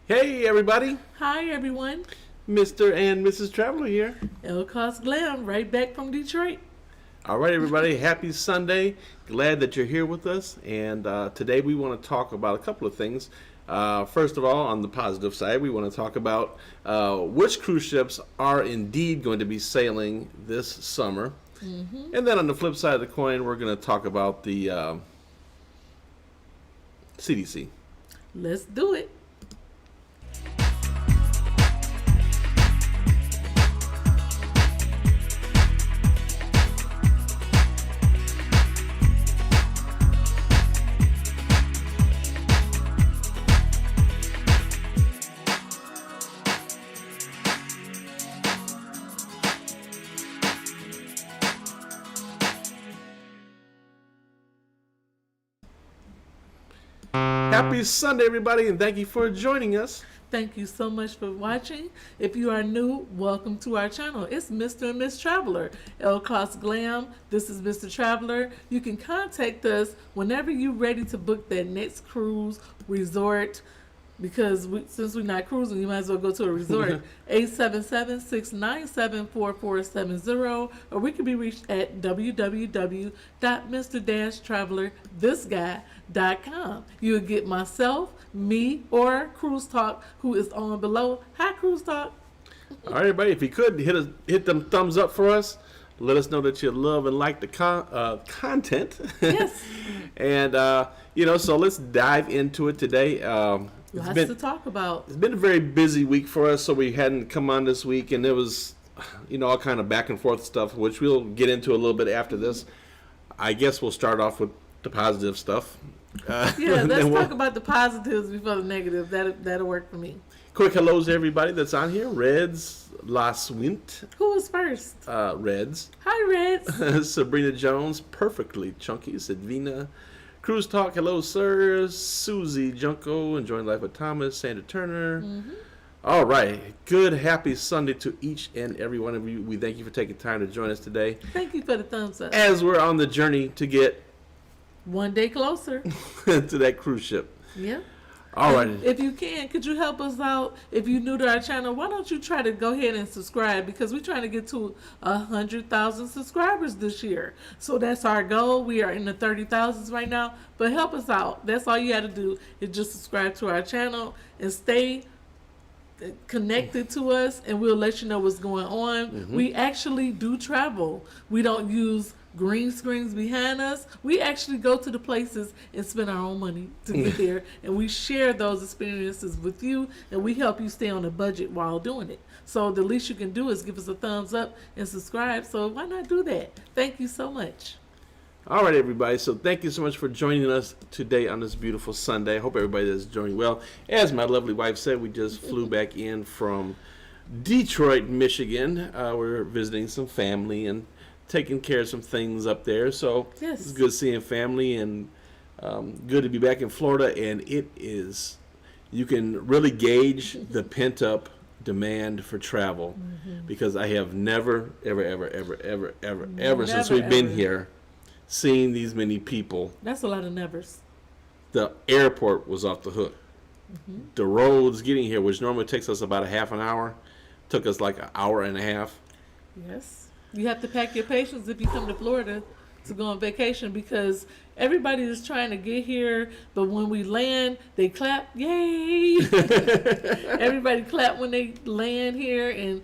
Hey everybody, Hi everyone, Mr. and Mrs. Traveler here. ElleKosGlam, right back from Detroit. All right, everybody, happy Sunday. Glad that you're here with us. And today we want to talk about a couple of things. First of all, on the positive side, we want to talk about which cruise ships are indeed going to be sailing this summer. And then on the flip side of the coin, we're going to talk about the CDC. Let's do it. Happy Sunday, everybody, and thank you for joining us. Thank you so much for watching. If you are new, welcome to our channel. It's Mr. and Miss Traveler, ElleKosGlam. This is Mr. Traveler. You can contact us whenever you're ready to book that next cruise, resort, because since we're not cruising, you might as well go to a resort. 877-697-4470, or we can be reached at www.mr-travelerthisguy.com. You'll get myself, me, or Cruise Talk, who is on below. Hi, Cruise Talk. All right, everybody, if you could hit them thumbs up for us. Let us know that you love and like the content. Yes. And, so let's dive into it today. Lots to talk about. It's been a very busy week for us, so we hadn't come on this week, and it was, all kind of back and forth stuff, which we'll get into a little bit after this. I guess we'll start off with the positive stuff. Yeah, let's talk about the positives before the negatives. That'll work for me. Quick hellos to everybody that's on here. Reds, La Swint. Who was first? Reds. Hi, Reds. Sabrina Jones, Perfectly Chunky, Sedvina. Cruise Talk, hello, sir. Susie Junko, enjoying life with Thomas. Sandra Turner. All right. Good, happy Sunday to each and every one of you. We thank you for taking time to join us today. Thank you for the thumbs up. As we're on the journey to get one day closer to that cruise ship. Yeah. All right. If you can, could you help us out? If you're new to our channel, why don't you try to go ahead and subscribe? Because we're trying to get to 100,000 subscribers this year. So that's our goal. We are in the 30,000s right now. But help us out. That's all you got to do is just subscribe to our channel and stay connected to us, and we'll let you know what's going on. We actually do travel. We don't use green screens behind us. We actually go to the places and spend our own money to get there, and we share those experiences with you, and we help you stay on a budget while doing it. So the least you can do is give us a thumbs up and subscribe. So why not do that? Thank you so much. All right, everybody. So thank you so much for joining us today on this beautiful Sunday. I hope everybody is enjoying well. As my lovely wife said, we just flew back in from Detroit, Michigan. We're visiting some family and taking care of some things up there. So Yes. It's good seeing family, and good to be back in Florida. And you can really gauge the pent-up demand for travel, because I have never, ever since we've been here, seen these many people. That's a lot of nevers. The airport was off the hook. The roads getting here, which normally takes us about a half an hour, took us like an hour and a half. Yes. You have to pack your patience if you come to Florida to go on vacation, because everybody is trying to get here, but when we land, they clap, yay! Everybody clap when they land here, and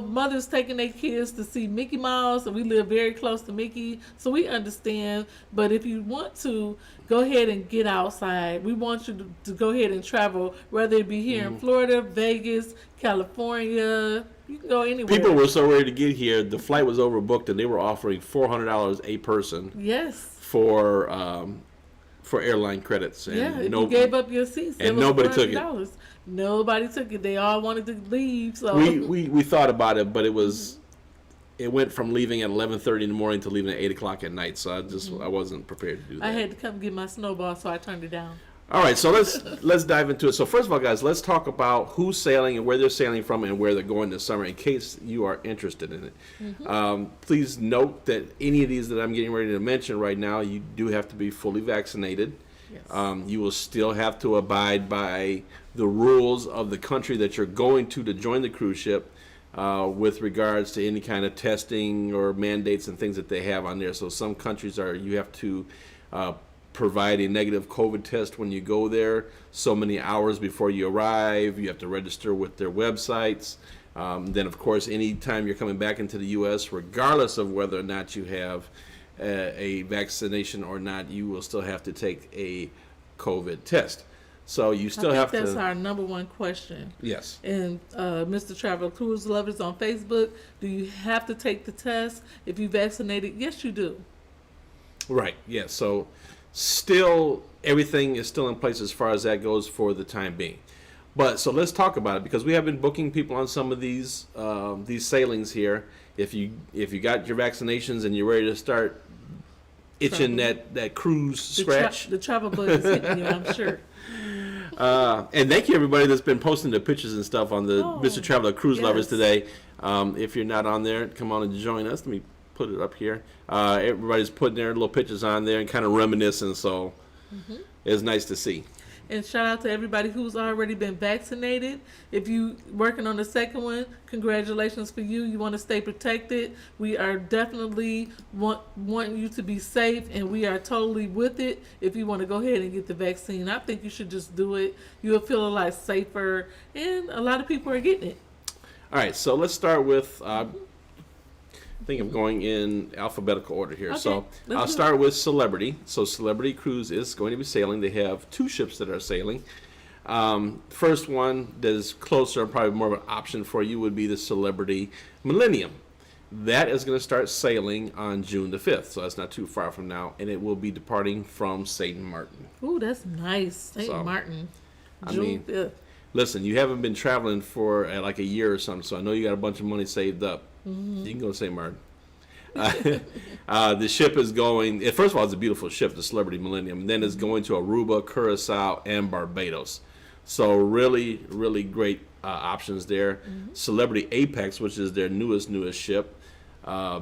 mothers taking their kids to see Mickey Mouse, and we live very close to Mickey, so we understand. But if you want to, go ahead and get outside. We want you to go ahead and travel, whether it be here in Florida, Vegas, California. You can go anywhere. People were so ready to get here. The flight was overbooked, and they were offering $400 a person. Yes. For airline credits. And if you gave up your seats, and nobody took it. Nobody took it. They all wanted to leave. So we thought about it, but it went from leaving at 11:30 in the morning to leaving at 8 o'clock at night. So I wasn't prepared to do that. I had to come get my snowball, so I turned it down. All right, so let's dive into it. So first of all, guys, let's talk about who's sailing and where they're sailing from and where they're going this summer, in case you are interested in it. Please note that any of these that I'm getting ready to mention right now, you do have to be fully vaccinated. Yes. You will still have to abide by the rules of the country that you're going to join the cruise ship with regards to any kind of testing or mandates and things that they have on there. So some countries you have to provide a negative COVID test when you go there so many hours before you arrive. You have to register with their websites. Then, of course, anytime you're coming back into the U.S., regardless of whether or not you have a vaccination or not, you will still have to take a COVID test. So you still have to. That's our number one question. Yes. And Mr. Travel Cruise Lovers on Facebook, do you have to take the test if you vaccinated? Yes, you do. Right. Yeah. So still, everything is still in place as far as that goes for the time being. But so let's talk about it, because we have been booking people on some of these sailings here. If you got your vaccinations and you're ready to start itching that cruise scratch, the travel bug is hitting you, I'm sure. and thank you everybody that's been posting the pictures and stuff on the Mr. Traveler Cruise Lovers today. If you're not on there, come on and join us. Let me put it up here. Everybody's putting their little pictures on there and kind of reminiscing, so it's nice to see. And shout out to everybody who's already been vaccinated. If you working on the second one, congratulations for you. You want to stay protected. We are definitely wanting you to be safe, and we are totally with it. If you want to go ahead and get the vaccine, I think you should just do it. You'll feel a lot safer, and a lot of people are getting it. All right, so let's start with. I think I'm going in alphabetical order here. Okay, So I'll start with Celebrity. So Celebrity Cruise is going to be sailing. They have 2 ships that are sailing. First one that is closer and probably more of an option for you would be the Celebrity Millennium. That is going to start sailing on June the 5th, so that's not too far from now, and it will be departing from St. Martin. Ooh, that's nice. St. Martin. June 5th. Listen, you haven't been traveling for like a year or something, so I know you got a bunch of money saved up. You can go to St. Martin. The ship is going, first of all, it's a beautiful ship, the Celebrity Millennium. Then it's going to Aruba, Curacao, and Barbados. So really, really great options there. Celebrity Apex, which is their newest ship,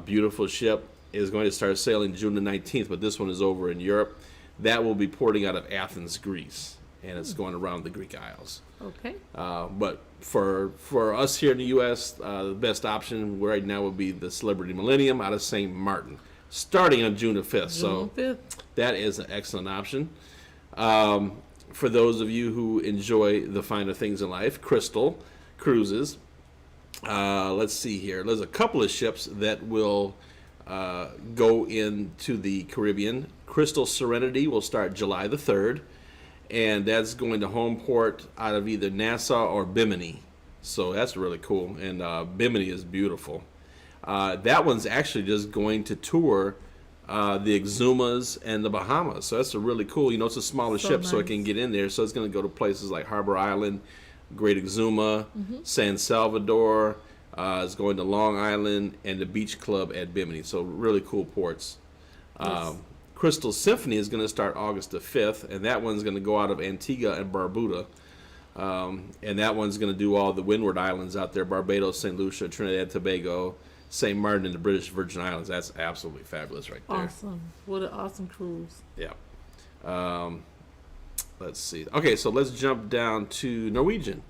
beautiful ship, is going to start sailing June the 19th, but this one is over in Europe. That will be porting out of Athens, Greece, and it's going around the Greek Isles. Okay. But for us here in the U.S., the best option right now would be the Celebrity Millennium out of St. Martin, starting on June the 5th. June 5th. That is an excellent option. For those of you who enjoy the finer things in life, Crystal Cruises. Let's see here. There's a couple of ships that will go into the Caribbean. Crystal Serenity will start July the 3rd. And that's going to home port out of either Nassau or Bimini. So that's really cool. And Bimini is beautiful. That one's actually just going to tour the Exumas and the Bahamas. So that's a really cool. It's a smaller ship, nice. so it can get in there. So it's going to go to places like Harbor Island, Great Exuma, San Salvador. It's going to Long Island and the Beach Club at Bimini. So really cool ports. Yes. Crystal Symphony is going to start August the 5th, and that one's going to go out of Antigua and Barbuda. And that one's going to do all the Windward Islands out there, Barbados, St. Lucia, Trinidad, Tobago, St. Martin, and the British Virgin Islands. That's absolutely fabulous right there. Awesome. What an awesome cruise. Yeah. Let's see. Okay, so let's jump down to Norwegian.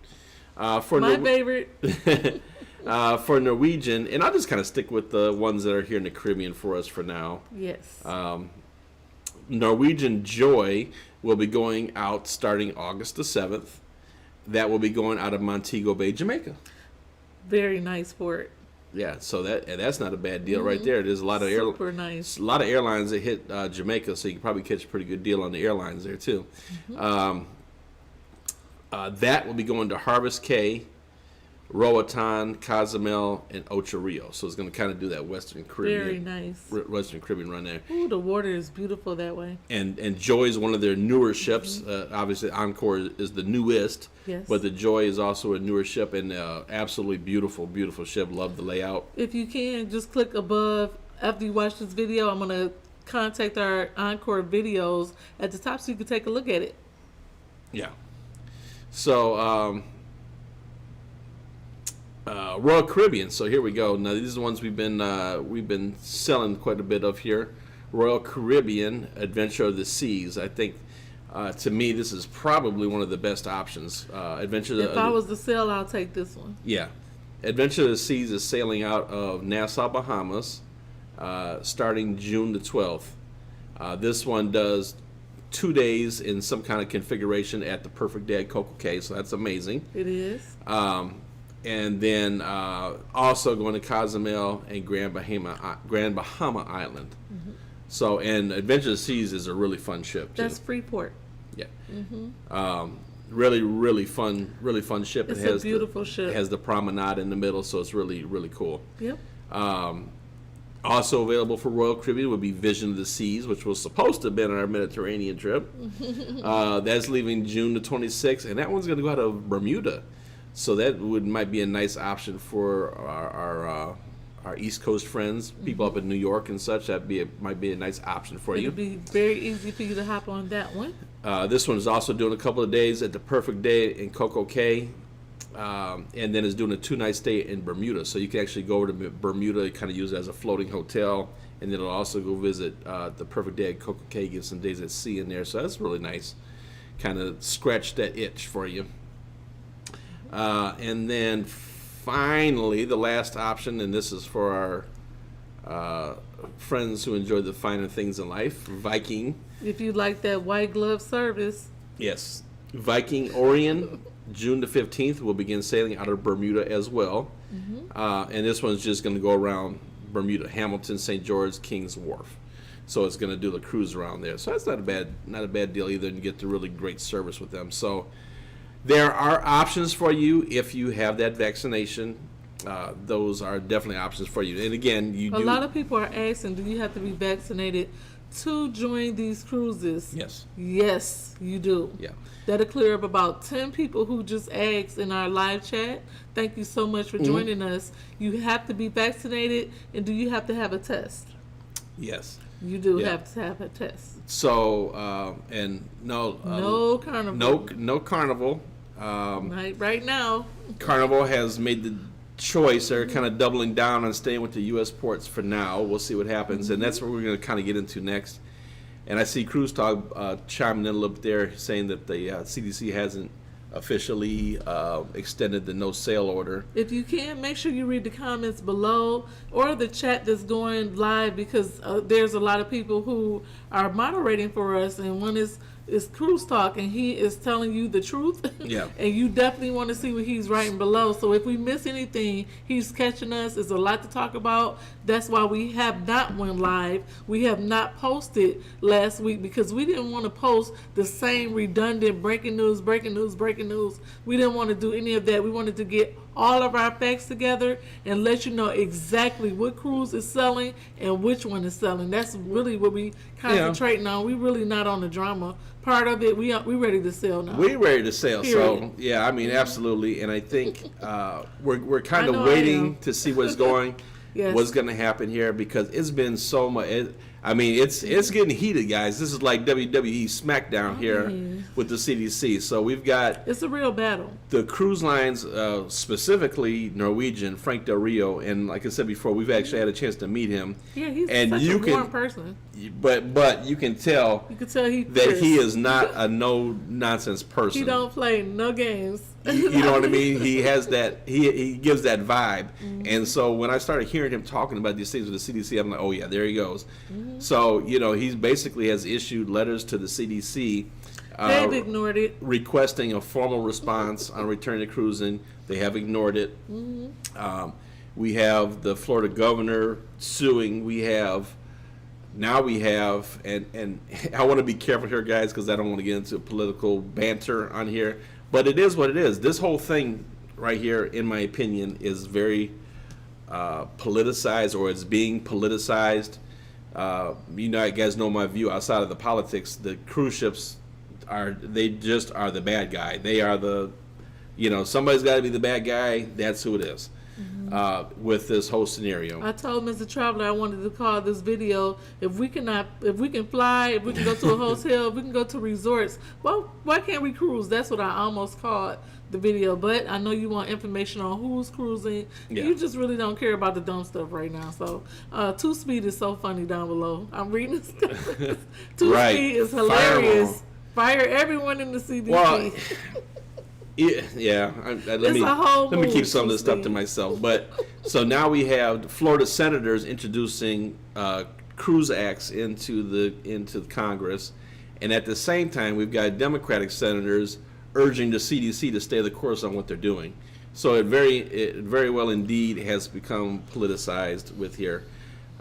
My favorite. For Norwegian, and I'll just kind of stick with the ones that are here in the Caribbean for us for now. Yes. Norwegian Joy will be going out starting August the 7th. That will be going out of Montego Bay, Jamaica. Very nice port. Yeah, so that's not a bad deal right there. There's a lot of Super nice. a lot of airlines that hit Jamaica, so you can probably catch a pretty good deal on the airlines there too. That will be going to Harvest Cay, Roatan, Cozumel, and Ocho Rios. So it's going to kind of do that Western Caribbean. Very nice. Western Caribbean run there. Ooh, the water is beautiful that way. And Joy is one of their newer ships. Obviously, Encore is the newest. Yes. But the Joy is also a newer ship and absolutely beautiful, beautiful ship. Love the layout. If you can, just click above. After you watch this video, I'm going to contact our Encore videos at the top so you can take a look at it. Yeah. So, Royal Caribbean. So here we go. Now these are the ones we've been selling quite a bit of here. Royal Caribbean Adventure of the Seas. I think to me, this is probably one of the best options. Adventure. If I was to sell, I'll take this one. Yeah. Adventure of the Seas is sailing out of Nassau, Bahamas, starting June the 12th. This one does 2 days in some kind of configuration at the perfect day at Coco Cay, so that's amazing. It is. And then also going to Cozumel and Grand Bahama Island. Mm-hmm. So, and Adventure of the Seas is a really fun ship too. That's Freeport. Yeah. Mm-hmm. Really fun ship. It's a beautiful ship. It has the promenade in the middle, so it's really cool. Yep. Also available for Royal Caribbean would be Vision of the Seas, which was supposed to have been on our Mediterranean trip. That's leaving June the 26th, and that one's going to go out of Bermuda. So that might be a nice option for our East Coast friends, people up in New York and such. Might be a nice option for you. It'll be very easy for you to hop on that one. This one is also doing a couple of days at the perfect day in Coco Cay. And then is doing a 2-night stay in Bermuda. So you can actually go over to Bermuda, kind of use it as a floating hotel, and then it'll also go visit the perfect day at Coco Cay, get some days at sea in there. So that's really nice. Kind of scratch that itch for you. And then finally, the last option, and this is for our friends who enjoy the finer things in life, Viking. If you like that white glove service. Yes. Viking Orion. June the 15th, will begin sailing out of Bermuda as well. And this one's just going to go around Bermuda, Hamilton, St. George, Kings Wharf. So it's going to do the cruise around there. So that's not a bad deal either, and you get the really great service with them. So there are options for you if you have that vaccination. Those are definitely options for you. And again, a lot of people are asking, do you have to be vaccinated to join these cruises? Yes. Yes, you do. Yeah. That'll clear up about 10 people who just asked in our live chat. Thank you so much for joining us. You have to be vaccinated, and do you have to have a test? Yes. You do have to have a test. So, and no Carnival. No Carnival. Right now. Carnival has made the choice. They're kind of doubling down on staying with the U.S. ports for now. We'll see what happens, and that's what we're going to kind of get into next. And I see Cruise Talk chiming in a little bit there, saying that the CDC hasn't officially extended the no sail order. If you can, make sure you read the comments below or the chat that's going live, because there's a lot of people who are moderating for us, and one is Cruise Talk, and he is telling you the truth. Yeah. And you definitely want to see what he's writing below. So if we miss anything, he's catching us. There's a lot to talk about. That's why we have not went live. We have not posted last week because we didn't want to post the same redundant breaking news. We didn't want to do any of that. We wanted to get all of our facts together and let you know exactly what cruise is selling and which one is selling. That's really what we concentrating on. We really not on the drama part of it. We ready to sell now. We're ready to sell. Period. So yeah, I mean, absolutely. And I think we're kind of waiting to see what's going. Yes. What's going to happen here, because it's been so much. It's getting heated, guys. This is like WWE SmackDown here with the CDC. So we've got, it's a real battle. The cruise lines, specifically Norwegian, Frank Del Rio, and like I said before, we've actually had a chance to meet him. Yeah, he's and such you a warm person. But you can tell. You can tell that he is not a no nonsense person. He don't play no games. You know what I mean? He has that. He gives that vibe. And so when I started hearing him talking about these things with the CDC, I'm like, oh yeah, there he goes. So he's basically has issued letters to the CDC. They've ignored it. Requesting a formal response on return to cruising. They have ignored it. We have the Florida governor suing. We have, and I want to be careful here, guys, because I don't want to get into political banter on here. But it is what it is. This whole thing right here, in my opinion, is very politicized, or it's being politicized. You guys know my view outside of the politics. The cruise ships just are the bad guy. They are somebody's got to be the bad guy. That's who it is. With this whole scenario, I told Mr. Traveler I wanted to call this video, if we can fly, if we can go to a hotel, if we can go to resorts, well, why can't we cruise? That's what I almost called the video. But I know you want information on who's cruising. You just really don't care about the dumb stuff right now. So Two Speed is so funny down below. I'm reading this. Two Speed is hilarious. Fire everyone in the CDC. Well, yeah. Let me keep some of this stuff to myself. But so now we have Florida senators introducing cruise acts into the Congress, and at the same time, we've got Democratic senators urging the CDC to stay the course on what they're doing. So it very well indeed has become politicized with here.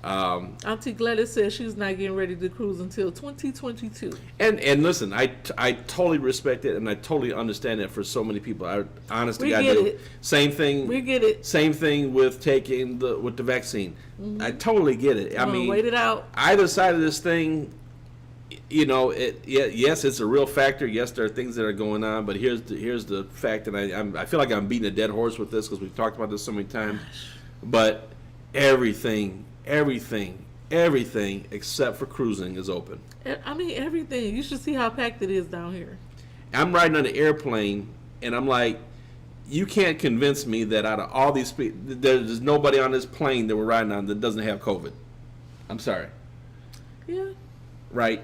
Auntie Gladys says she's not getting ready to cruise until 2022. And listen, I totally respect it, and I totally understand it for so many people. I honestly got it. Same thing. We get it. Same thing with taking the vaccine. Mm-hmm. I totally get it. I mean, wait it out. Either side of this thing, yes, it's a real factor. Yes, there are things that are going on, but here's the fact, and I feel like I'm beating a dead horse with this because we've talked about this so many times. But everything except for cruising is open. I mean, everything. You should see how packed it is down here. I'm riding on an airplane, and I'm like, you can't convince me that out of all these people, there's nobody on this plane that we're riding on that doesn't have COVID. I'm sorry. Yeah. Right?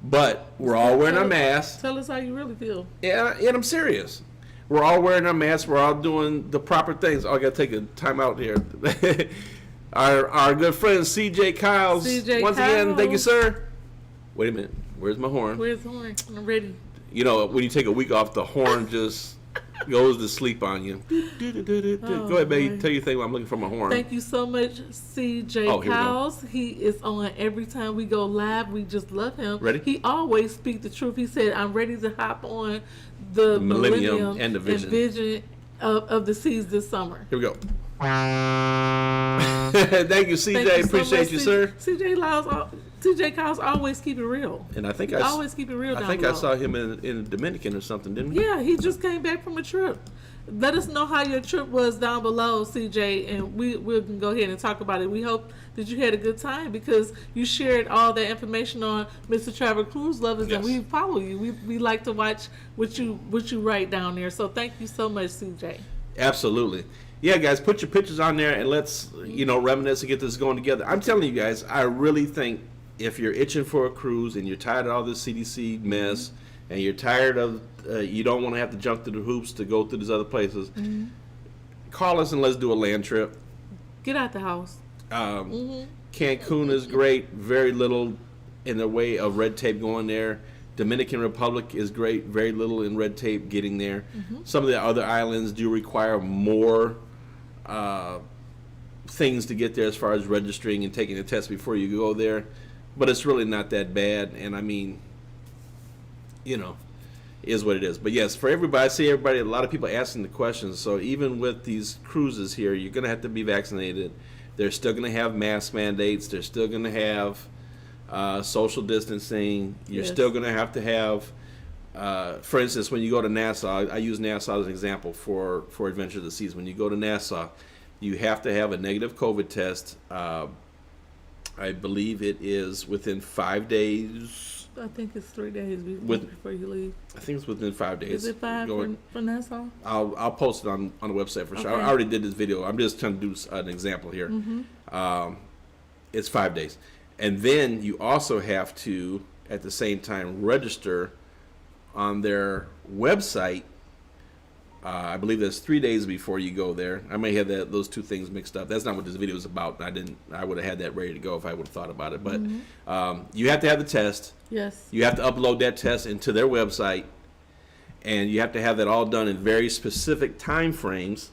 But we're all wearing our masks. Tell us how you really feel. Yeah, and I'm serious. We're all wearing our masks. We're all doing the proper things. Oh, I got to take a time out here. Our good friend CJ Kyles. Once again, thank you, sir. Wait a minute. Where's my horn? Where's the horn? I'm ready. You know, when you take a week off, the horn just goes to sleep on you. Go ahead, baby. Tell your thing while I'm looking for my horn. Thank you so much, CJ Kyles. He is on every time we go live. We just love him. Ready? He always speaks the truth. He said, I'm ready to hop on the Millennium and the Vision of the Seas this summer. Here we go. Thank you, CJ. Thank you Appreciate you, sir. CJ Kyles always keep it real. And I think always keep it real. I think I saw him in the Dominican or something, didn't we? Yeah, he just came back from a trip. Let us know how your trip was down below, CJ, and we can go ahead and talk about it. We hope that you had a good time because you shared all that information on Mr. Travel Cruise Lovers, and we follow you. We like to watch what you write down there. So thank you so much, CJ. Absolutely. Yeah, guys, put your pictures on there and let's, reminisce and get this going together. I'm telling you guys, I really think if you're itching for a cruise and you're tired of all this CDC mess and you're tired of, you don't want to have to jump through the hoops to go through these other places, call us and let's do a land trip. Get out the house. Cancun is great. Very little in the way of red tape going there. Dominican Republic is great. Very little in red tape getting there. Some of the other islands do require more things to get there as far as registering and taking a test before you go there. But it's really not that bad. And I mean, is what it is. But yes, for everybody, I see everybody, a lot of people asking the questions. So even with these cruises here, you're going to have to be vaccinated. They're still going to have mask mandates. They're still going to have social distancing. You're still going to have, for instance, when you go to Nassau, I use Nassau as an example for Adventure of the Seas. When you go to Nassau, you have to have a negative COVID test. I believe it is within 5 days. I think it's 3 days before you leave. I think it's within 5 days. Is it 5 for Nassau? I'll post it on the website for sure. Okay. I already did this video. I'm just trying to do an example here. It's 5 days. And then you also have to, at the same time, register on their website. I believe that's 3 days before you go there. I may have those two things mixed up. That's not what this video is about. I would have had that ready to go if I would have thought about it. But you have to have the test. Yes. You have to upload that test into their website, and you have to have that all done in very specific time frames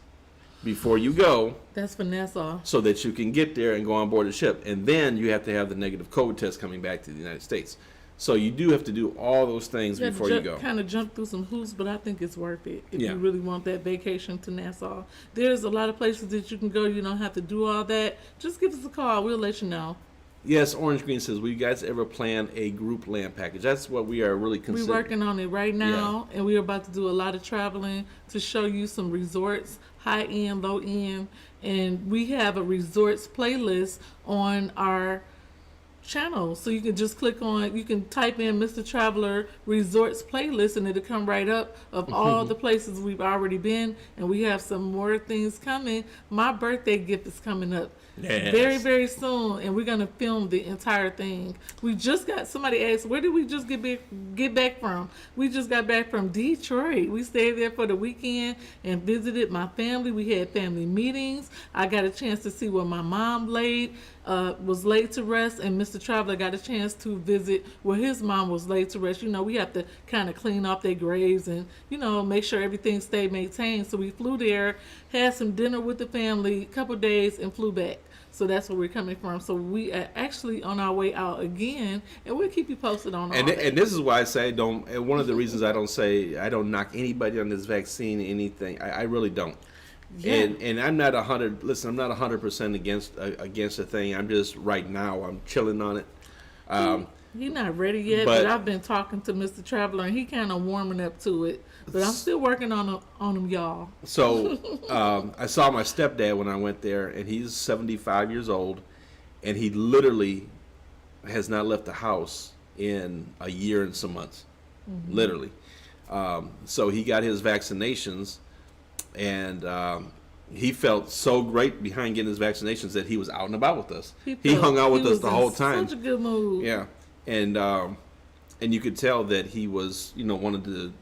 before you go. That's for Nassau. So that you can get there and go on board the ship. And then you have to have the negative COVID test coming back to the United States. So you do have to do all those things before you go. Kind of jump through some hoops, but I think it's worth it if you really want that vacation to Nassau. There's a lot of places that you can go. You don't have to do all that. Just give us a call. We'll let you know. Yes, Orange Green says, will you guys ever plan a group land package? That's what we are really considering. We're working on it right now, and we're about to do a lot of traveling to show you some resorts, high end, low end, and we have a resorts playlist on our channel. So you can just click on, you can type in Mr. Traveler Resorts playlist, and it'll come right up of all the places we've already been, and we have some more things coming. My birthday gift is coming up Yes. very, very soon, and we're gonna film the entire thing. We just got, somebody asked, where did we just get back from? We just got back from Detroit. We stayed there for the weekend and visited my family. We had family meetings. I got a chance to see where my mom was laid to rest, and Mr. Traveler got a chance to visit where his mom was laid to rest. You know, we have to kind of clean off their graves and, you know, make sure everything stayed maintained. So we flew there, had some dinner with the family, a couple days, and flew back. So that's where we're coming from. So we are actually on our way out again, and we'll keep you posted on all that. And this is why I say don't. And one of the reasons I don't knock anybody on this vaccine, anything. I really don't. Yeah. And I'm not 100. Listen, I'm not 100% against the thing. I'm just right now. I'm chilling on it. He's not ready yet, but I've been talking to Mr. Traveler, and he kind of warming up to it. But I'm still working on him, y'all. So I saw my stepdad when I went there, and he's 75 years old, and he literally has not left the house in a year and some months, literally. So he got his vaccinations, and he felt so great behind getting his vaccinations that he was out and about with us. He hung out with us the whole time. Such a good mood. Yeah, and you could tell that he was, you know,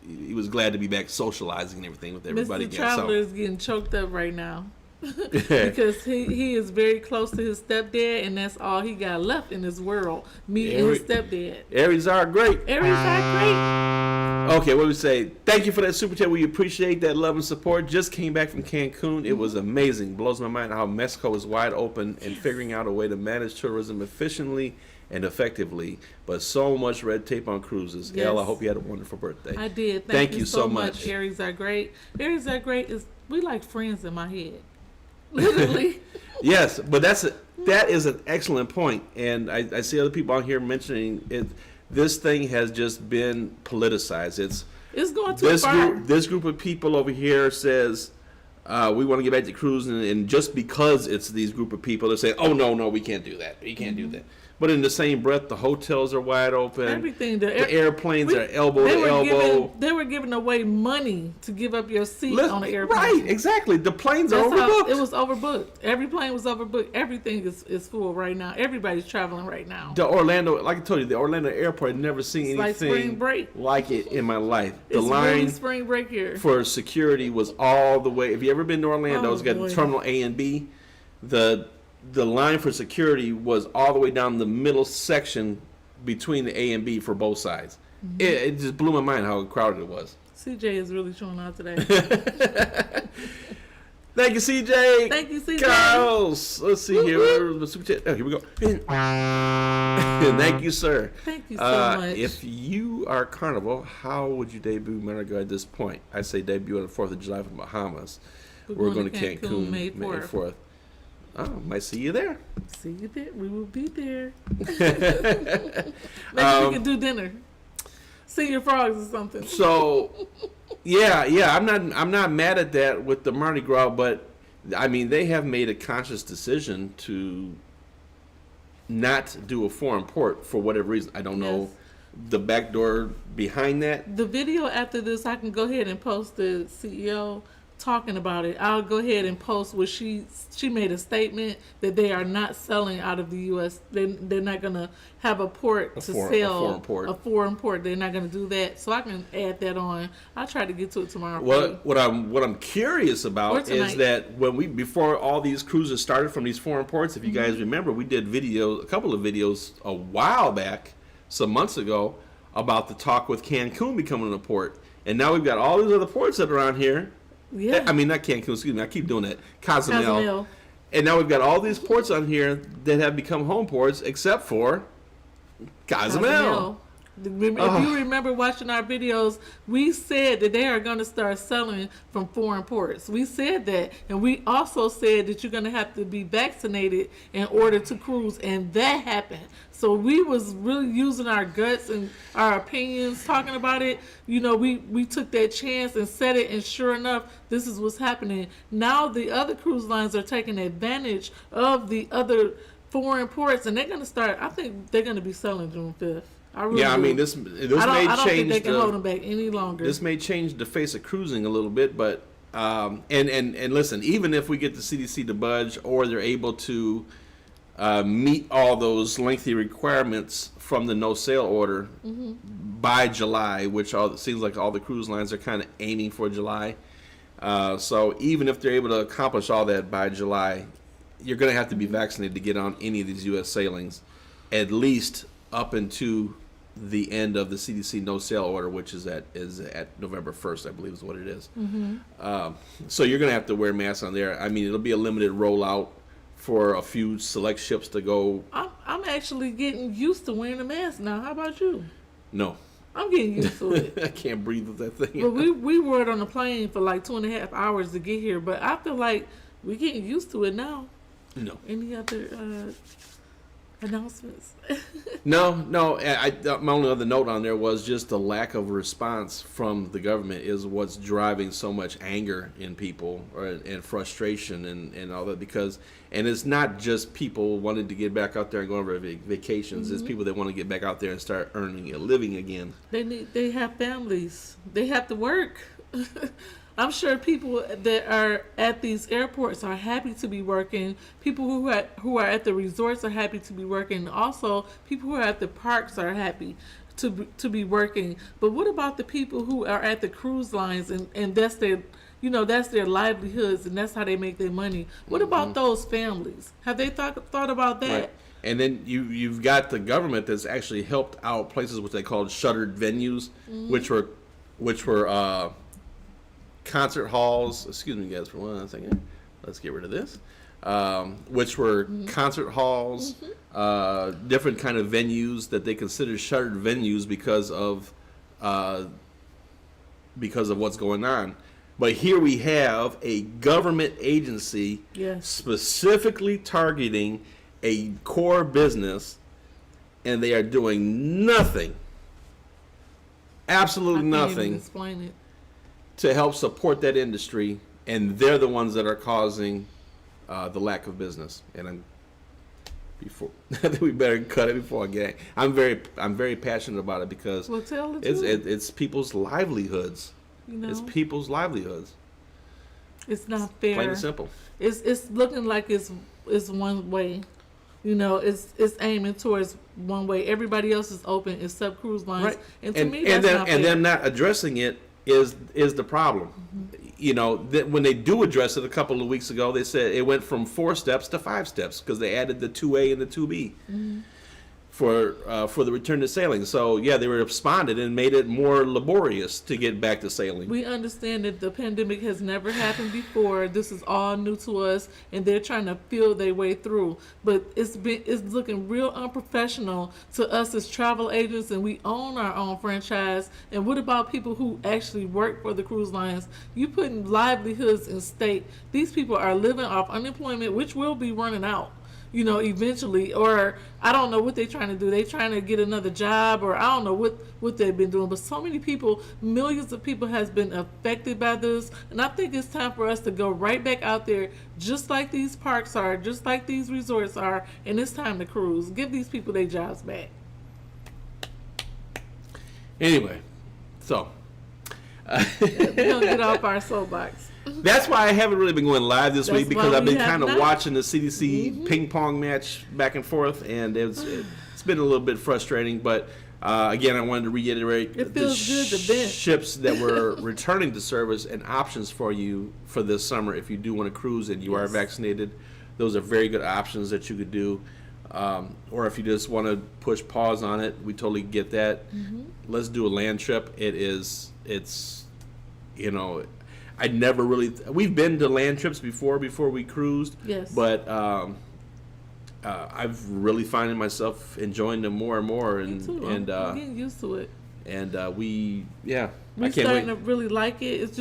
he was glad to be back socializing and everything with everybody. Mr. Traveler is getting choked up right now. Because he is very close to his stepdad, and that's all he got left in this world. Me and his stepdad. Aries are great. Aries are great. Okay, what do we say? Thank you for that super chat. We appreciate that love and support. Just came back from Cancun. It was amazing. Blows my mind how Mexico is wide open and figuring out a way to manage tourism efficiently and effectively, but so much red tape on cruises. Yes. Elle, I hope you had a wonderful birthday. I did. Thank you so much. Aries are great. Aries are great we like friends in my head. Literally. Yes, but that is an excellent point, and I see other people out here mentioning it. This thing has just been politicized. It's going too far. This group of people over here says we want to get back to cruising, and just because it's these group of people, they're saying, "Oh no, we can't do that. We can't do that." But in the same breath, the hotels are wide open. Everything. The airplanes are elbow to elbow. They were giving away money to give up your seat on the airplane. Right, exactly. The planes are overbooked. It was overbooked. Every plane was overbooked. Everything is full right now. Everybody's traveling right now. The Orlando, like I told you, the Orlando airport, I've never seen anything like spring break. like it in my life. The It's line really spring break here. for security was all the way. If you ever been to Orlando, it's got the Terminal A and B. The line for security was all the way down the middle section between the A and B for both sides. It just blew my mind how crowded it was. CJ is really showing out today. Thank you, CJ. Thank you, CJ. Carlos. Let's see here. Oh, here we go. Thank you, sir. Thank you so much. If you are Carnival, how would you debut Mardi Gras at this point? I say debut on the 4th of July from Bahamas. We're going to Cancun May 4th. Oh, might see you there. See you there. We will be there. Maybe we can do dinner. See your frogs or something. So, yeah, I'm not mad at that with the Mardi Gras, but I mean they have made a conscious decision to not do a foreign port for whatever reason. I don't know the back door behind that. The video after this, I can go ahead and post the CEO talking about it. I'll go ahead and post where she made a statement that they are not selling out of the U.S. They're not going to have a port to sell a foreign port. They're not going to do that. So I can add that on. I'll try to get to it tomorrow. What I'm curious about is that before all these cruises started from these foreign ports, if you guys remember, we did a couple of videos a while back, some months ago, about the talk with Cancun becoming a port, and now we've got all these other ports that are around here. Yeah. I mean, not Cancun, excuse me, I keep doing that. Cozumel. And now we've got all these ports on here that have become home ports, except for Cozumel. If you remember watching our videos, we said that they are going to start selling from foreign ports. We said that. And we also said that you're going to have to be vaccinated in order to cruise. And that happened. So we was really using our guts and our opinions talking about it. You know, we took that chance and said it. And sure enough, this is what's happening. Now the other cruise lines are taking advantage of the other foreign ports. And they're going to start, I think they're going to be selling June 5th. I mean, this may change. I don't think they can hold them back any longer. This may change the face of cruising a little bit, but And listen, even if we get the CDC to budge, or they're able to meet all those lengthy requirements from the no sale order by July, which seems like all the cruise lines are kind of aiming for July. So even if they're able to accomplish all that by July, you're going to have to be vaccinated to get on any of these U.S. sailings, at least up into the end of the CDC no sale order, which is at November 1st, I believe is what it is. So you're going to have to wear masks on there. I mean, it'll be a limited rollout for a few select ships to go. I'm actually getting used to wearing a mask now. How about you? No. I'm getting used to it. I can't breathe with that thing. But we wore it on the plane for like 2.5 hours to get here. But I feel like we're getting used to it now. No. Any other announcements? No. My only other note on there was just the lack of response from the government is what's driving so much anger in people and frustration and all that, and it's not just people wanting to get back out there and go on vacations. It's people that want to get back out there and start earning a living again. They have families. They have to work. I'm sure people that are at these airports are happy to be working. People who are at the resorts are happy to be working. Also, people who are at the parks are happy to be working. But what about the people who are at the cruise lines and that's their livelihoods and that's how they make their money? What about those families? Have they thought about that? Right. And then you've got the government that's actually helped out places which they called shuttered venues, which were concert halls. Excuse me, guys, for 1 second. Let's get rid of this. Which were concert halls, different kind of venues that they considered shuttered venues because of what's going on. But here we have a government agency specifically targeting a core business, and they are doing nothing, absolutely nothing. Can't even explain it. To help support that industry, and they're the ones that are causing the lack of business. And I think we better cut it before I get. I'm very passionate about it because it's people's livelihoods. It's people's livelihoods. It's not fair. Plain and simple. It's looking like it's one way. It's aiming towards one way. Everybody else is open except cruise lines. Right. And to me, that's not fair. And them not addressing it is the problem. When they do address it a couple of weeks ago, they said it went from 4 steps to 5 steps because they added the 2A and the 2B for the return to sailing. So they responded and made it more laborious to get back to sailing. We understand that the pandemic has never happened before. This is all new to us, and they're trying to feel their way through. But it's looking real unprofessional to us as travel agents, and we own our own franchise. And what about people who actually work for the cruise lines? You putting livelihoods in stake. These people are living off unemployment, which will be running out. Eventually, or I don't know what they're trying to do. They're trying to get another job, or I don't know what they've been doing. But so many people, millions of people has been affected by this. And I think it's time for us to go right back out there, just like these parks are, just like these resorts are, and it's time to cruise. Give these people their jobs back. Anyway, so. We don't get off our soapbox. That's why I haven't really been going live this week, because I've been kind of watching the CDC ping pong match back and forth, and it's been a little bit frustrating. But again, I wanted to reiterate the ships that were returning to service and options for you for this summer if you do want to cruise and you are vaccinated. Those are very good options that you could do. Or if you just want to push pause on it, we totally get that. Let's do a land trip. We've been to land trips before we cruised. Yes. But I've really finding myself enjoying them more and more, and I'm getting used to it. And we're starting to really like it. It's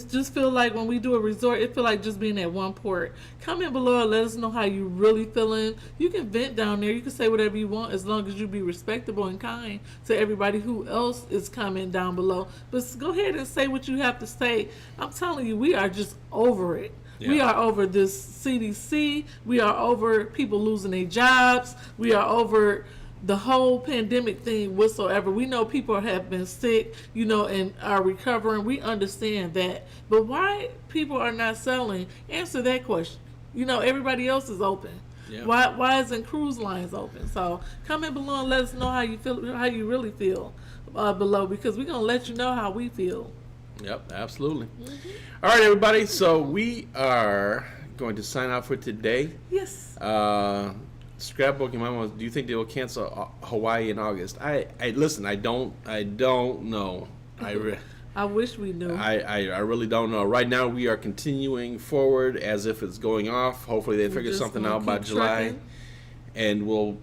just feel like when we do a resort, it feel like just being at one port. Comment below and let us know how you really feeling. You can vent down there. You can say whatever you want as long as you be respectable and kind to everybody who else is commenting down below. But go ahead and say what you have to say. I'm telling you, we are just over it. Yeah. We are over this CDC. We are over people losing their jobs. We are over the whole pandemic thing whatsoever. We know people have been sick, and are recovering. We understand that. But why people are not selling? Answer that question. Everybody else is open. Yeah. Why isn't cruise lines open? So comment below and let us know how you feel, how you really feel below, because we're gonna let you know how we feel. Yep, absolutely. All right, everybody. So we are going to sign out for today. Yes. Scrapbooking Mama, do you think they will cancel Hawaii in August? I listen. I don't know. I wish we knew. I really don't know. Right now, we are continuing forward as if it's going off. Hopefully, they figure something out by July, and we'll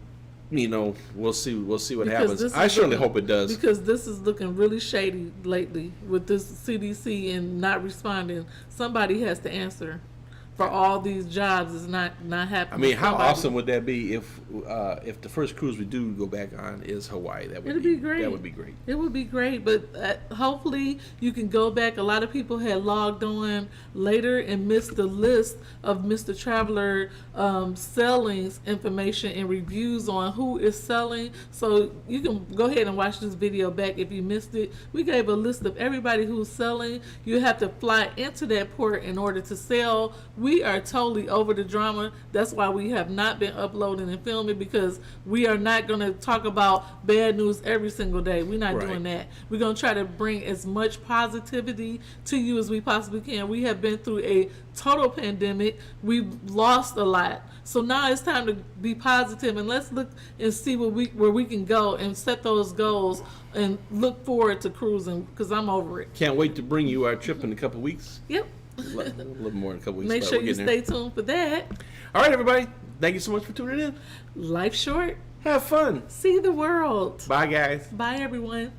see what happens. I certainly hope it does. Because this is looking really shady lately with this CDC and not responding. Somebody has to answer for all these jobs is not happening. I mean, how awesome would that be if the first cruise we do go back on is Hawaii? It'd be great. That would be great. It would be great, but hopefully you can go back. A lot of people had logged on later and missed the list of Mr. Traveler sellings information and reviews on who is selling. So you can go ahead and watch this video back if you missed it. We gave a list of everybody who's selling. You have to fly into that port in order to sell. We are totally over the drama. That's why we have not been uploading and filming, because we are not going to talk about bad news every single day. We're not doing that. We're going to try to bring as much positivity to you as we possibly can. We have been through a total pandemic. We've lost a lot. So now it's time to be positive, and let's look and see where we can go and set those goals and look forward to cruising, because I'm over it. Can't wait to bring you our trip in a couple weeks. Yep. A little more in a couple weeks. Make sure you stay tuned for that. All right, everybody. Thank you so much for tuning in. Life's short. Have fun. See the world. Bye, guys. Bye, everyone.